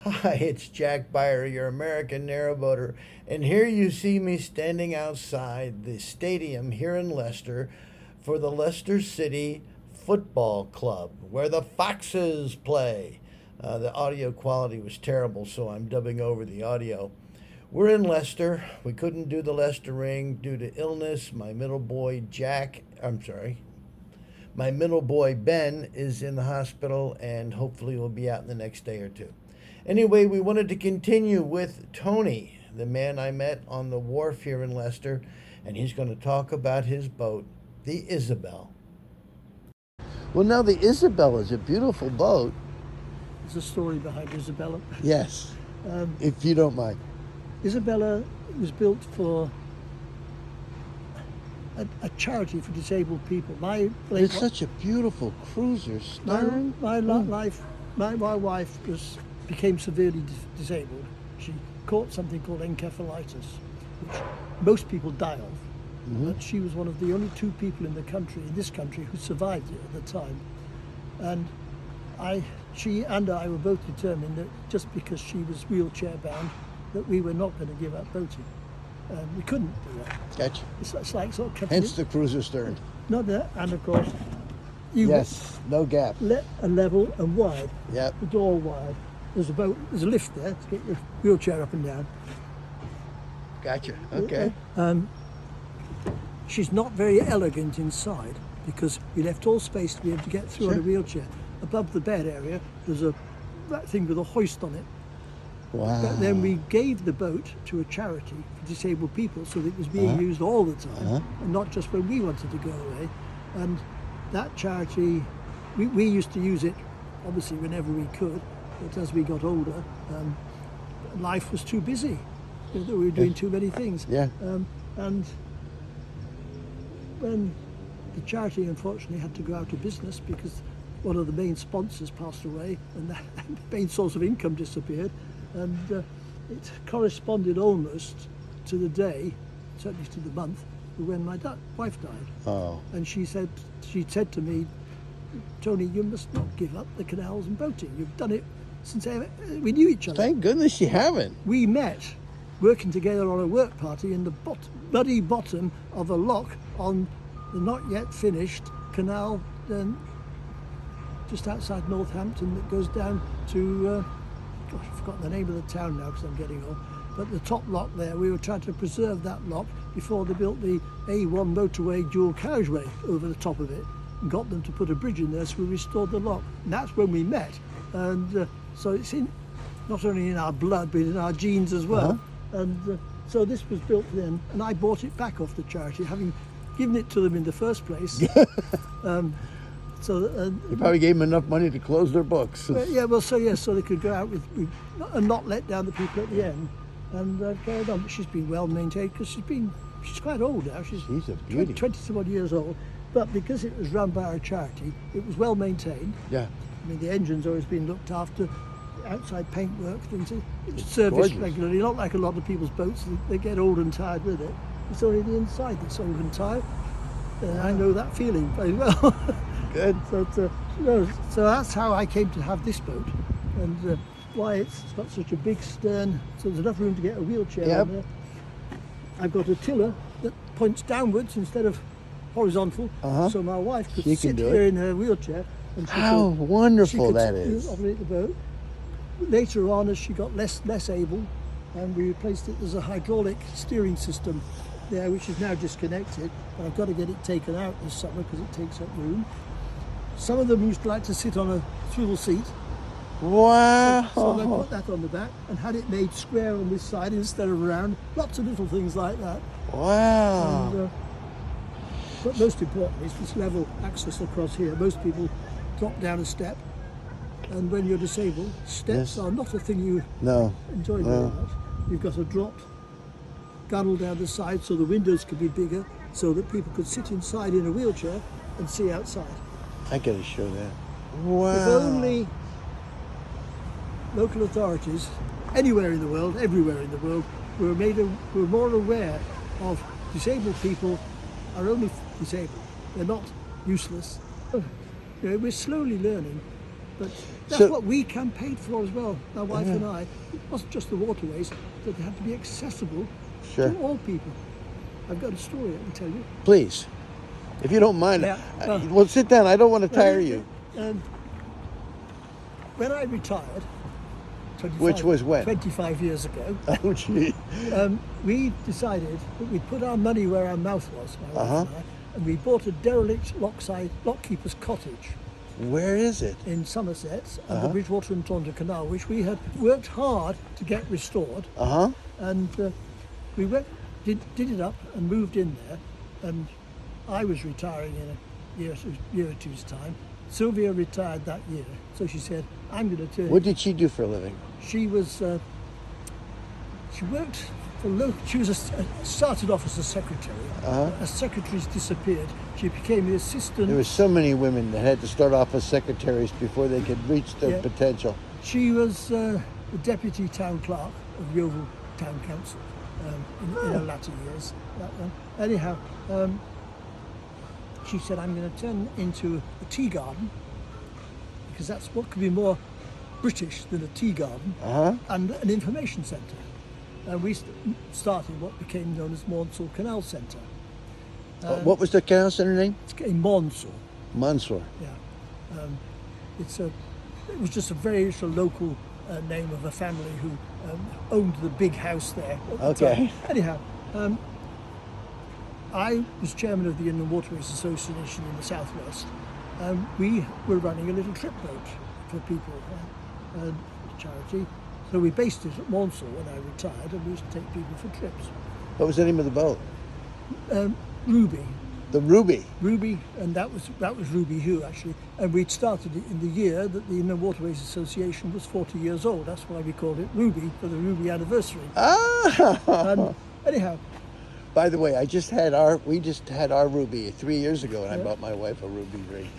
Hi, it's Jack Byer, your American narrowboater, and here you see me standing outside the stadium here in Leicester for the Leicester City Football Club, where the Foxes play. The audio quality was terrible, so I'm dubbing over the audio. We're in Leicester. We couldn't do the Leicester Ring due to illness. My middle boy Ben is in the hospital and hopefully will be out in the next day or two. Anyway, we wanted to continue with Tony, the man I met on the wharf here in Leicester, and he's going to talk about his boat, the Isabel. Well, now the Isabel is a beautiful boat. There's a story behind Isabella. Yes, if you don't mind. Isabella was built for a charity for disabled people. It's such a beautiful cruiser stern. My wife became severely disabled. She caught something called encephalitis, which most people die of. Mm-hmm. But she was one of the only two people in this country, who survived it at the time. And she and I were both determined that just because she was wheelchair bound, that we were not going to give up boating. We couldn't do that. Gotcha. It's like sort of cutting Hence it. the cruiser stern. Not that, and of course, No gap. a level and wide. Yep. The door wide. There's a lift there to get your wheelchair up and down. Gotcha. Okay. She's not very elegant inside because we left all space to be able to get through on a wheelchair. Above the bed area, there's that thing with a hoist on it. Wow. But then we gave the boat to a charity for disabled people, so that it was being used all the time, and not just when we wanted to go away. And that charity, we used to use it, obviously, whenever we could, but as we got older, life was too busy. We were doing too many things. Yeah. And when the charity unfortunately had to go out of business because one of the main sponsors passed away and the main source of income disappeared, and it corresponded almost to the day, certainly to the month, when my wife died. Oh. And she said to me, "Tony, you must not give up the canals and boating. You've done it since we knew each other." Thank goodness you haven't. We met working together on a work party in the muddy bottom of a lock on the not yet finished canal just outside Northampton that goes down to, I've forgotten the name of the town now because I'm getting old, but the top lock there, we were trying to preserve that lock before they built the A1 motorway dual carriageway over the top of it and got them to put a bridge in there, so we restored the lock. And that's when we met. And so it's not only in our blood, but in our genes as well. And so this was built then, and I bought it back off the charity, having given it to them in the first place. You probably gave them enough money to close their books. So they could go out and not let down the people at the end. And carried on. But she's been well maintained because she's quite old now. She's a beauty. 20-some odd years old. But because it was run by our charity, it was well maintained. Yeah. I mean, the engine's always been looked after. Outside paintwork, things. It's serviced regularly, not like a lot of people's boats. They get old and tired with it. It's only the inside that's old and tired. I know that feeling very well. Good. So that's how I came to have this boat, and why it's got such a big stern, so there's enough room to get a wheelchair on there. I've got a tiller that points downwards instead of horizontal, so my wife could sit here in her wheelchair. And Wonderful that is. Operate the boat. Later on, as she got less able, and we replaced it, there's a hydraulic steering system there, which is now disconnected, but I've got to get it taken out this summer because it takes up room. Some of them used to like to sit on a swivel seat. Wow. So I put that on the back and had it made square on this side instead of round. Lots of little things like that. Wow. And, but most importantly is this level access across here. Most people drop down a step, and when you're disabled, steps are not a thing you enjoy very much. You've got a dropped gunnel down the side so the windows could be bigger, so that people could sit inside in a wheelchair and see outside. I gotta show that. Wow. If only local authorities, anywhere in the world, everywhere in the world, were more aware of disabled people are only disabled. They're not useless. We're slowly learning But that's So- what we campaigned for as well, my wife and I. It wasn't just the waterways, that they had to be accessible Sure. to all people. I've got a story I can tell you. Please, if you don't mind. Yeah, Well, sit down. I don't want to tire you. When I retired, 25, Which was when? 25 years ago, Oh, gee. we decided that we'd put our money where our mouth was, my wife and I, and we bought a derelict lockkeeper's cottage Where is it? in Somerset, on the Bridgewater and Taunton Canal, which we had worked hard to get restored. And we did it up and moved in there, and I was retiring in a year or two's time. Sylvia retired that year, so she said, I'm going to turn... What did she do for a living? She was... she worked for she was started off as a secretary. As secretaries disappeared, she became the assistant. There were so many women that had to start off as secretaries before they could reach their potential. She was the deputy town clerk of Yeovil Town Council in her latter years. That one. Anyhow, she said, I'm going to turn into a tea garden, because that's what could be more British than a tea garden, and an information centre. And we started what became known as Maunsell Canal Centre. What was the canal centre name? It's in Maunsell. Mansour. Yeah. It was just a very local name of a family who owned the big house there at the time. Anyhow, I was chairman of the Inland Waterways Association in the Southwest. We were running a little trip boat for people, charity. So we based it at Maunsell when I retired, and we used to take people for trips. What was the name of the boat? Ruby. The Ruby. Ruby, and that was Ruby Who actually. And we'd started it in the year that the Inland Waterways Association was 40 years old. That's why we called it Ruby, for the Ruby anniversary. And anyhow. By the way, we just had our Ruby 3 years ago, and I bought my wife a Ruby ring.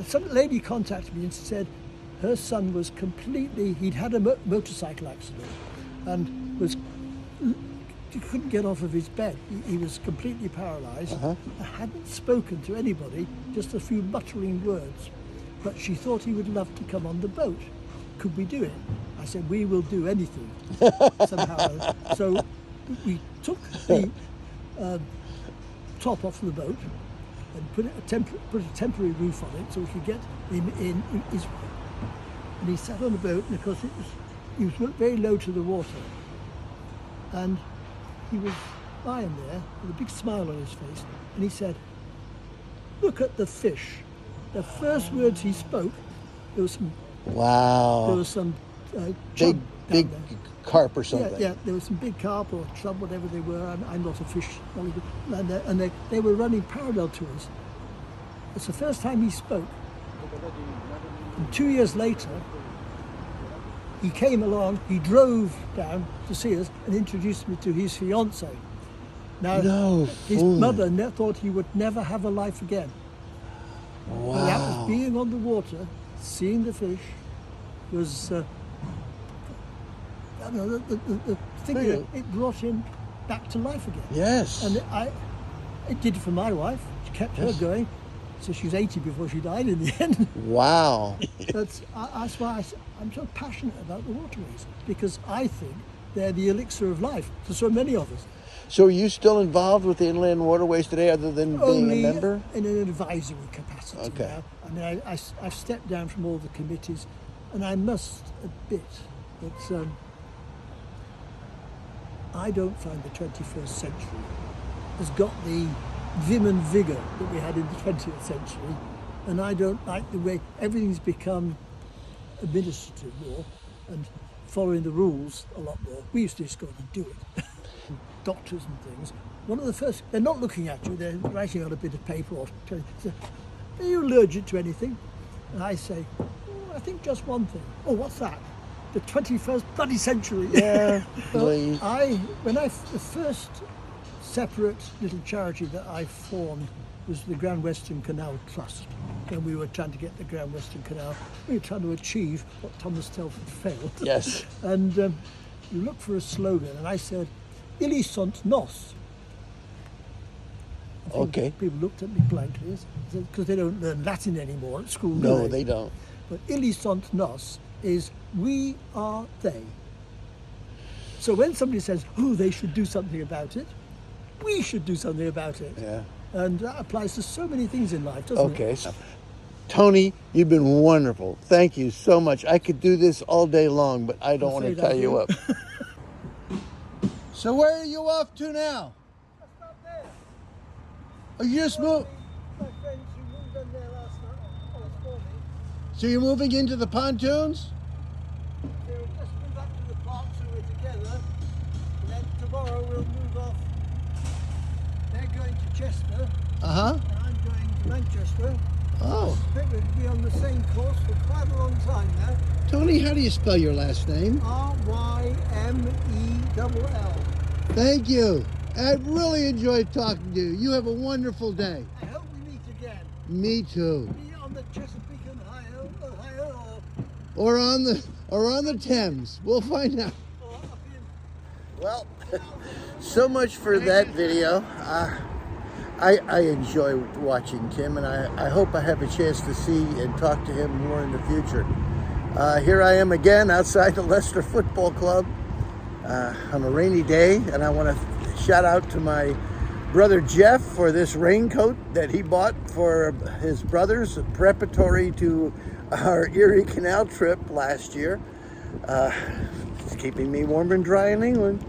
Some lady contacted me and said her son was he'd had a motorcycle accident and he couldn't get off of his bed. He was completely paralysed. I hadn't spoken to anybody, just a few muttering words. But she thought he would love to come on the boat. Could we do it? I said, we will do anything, somehow. So we took the top off the boat and put a temporary roof on it so we could get him in. And he sat on the boat, and of course he was very low to the water. And he was lying there with a big smile on his face, and he said, look at the fish. The first words he spoke, there was some... Wow. There was some chub big down there. carp or something. Yeah, there was some big carp or chub, whatever they were. I'm not a fish knowledge, and they were running parallel to us. It's the first time he spoke. And 2 years later, he came along, he drove down to see us and introduced me to his fiancée. Now, his mother thought he would never have a life again. Wow. And that was being on the water, seeing the fish, was... the thing that it brought him back to life again. Yes. And it did for my wife. It kept her going. So she was 80 before she died in the end. Wow. That's why I'm so passionate about the waterways, because I think they're the elixir of life for so many of us. So are you still involved with the Inland Waterways today, other than being a member? In an advisory capacity Okay. now. I mean, I've stepped down from all the committees, and I must admit that I don't find the 21st century has got the vim and vigour that we had in the 20th century, and I don't like the way everything's become administrative more and following the rules a lot more. We used to just go and do it. Doctors and things. One of the first, they're not looking at you, they're writing on a bit of paper or telling you, are you allergic to anything? And I say, I think just one thing. Oh, what's that? The 21st bloody century. Yeah, Well, please. the first separate little charity that I formed was the Grand Western Canal Trust. When we were trying to get the Grand Western Canal, we were trying to achieve what Thomas Telford failed. Yes. And you look for a slogan, and I said, Illi sunt nos. I think Okay. people looked at me blankly because they don't learn Latin anymore at school. do No, they don't. But illi sont nos is we are they. So when somebody says, oh, they should do something about it, we should do something about it. Yeah. And that applies to so many things in life, doesn't it? Okay. Tony, you've been wonderful. Thank you so much. I could do this all day long, but I don't want to afraid I tie you do. up. So where are you off to now? That's not there. Oh, you just moved. My friends who moved in there last night, or this morning, So you're moving into the pontoons? they will just move up to the park so we're together. And then tomorrow we'll move off. They're going to Chester, Uh-huh. and I'm going to Manchester. Oh. I think we'll be on the same course for quite a long time now. Tony, how do you spell your last name? Rymell. Thank you. I really enjoyed talking to you. You have a wonderful day. I hope we meet again. Me too. Be on the Chesapeake and Ohio, Or on the Thames. We'll find out. or up in. Well, so much for that video. I enjoy watching Tim, and I hope I have a chance to see and talk to him more in the future. Here I am again outside the Leicester Football Club on a rainy day, and I want to shout out to my brother Jeff for this raincoat that he bought for his brothers preparatory to our Erie Canal trip last year. It's keeping me warm and dry in England.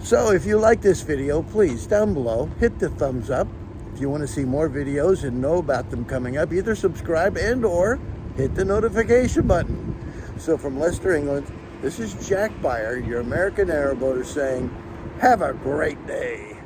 So if you like this video, please, down below, hit the thumbs up. If you want to see more videos and know about them coming up, either subscribe and or hit the notification button. So from Leicester, England, this is Jack Beyer, your American narrowboater, saying, have a great day.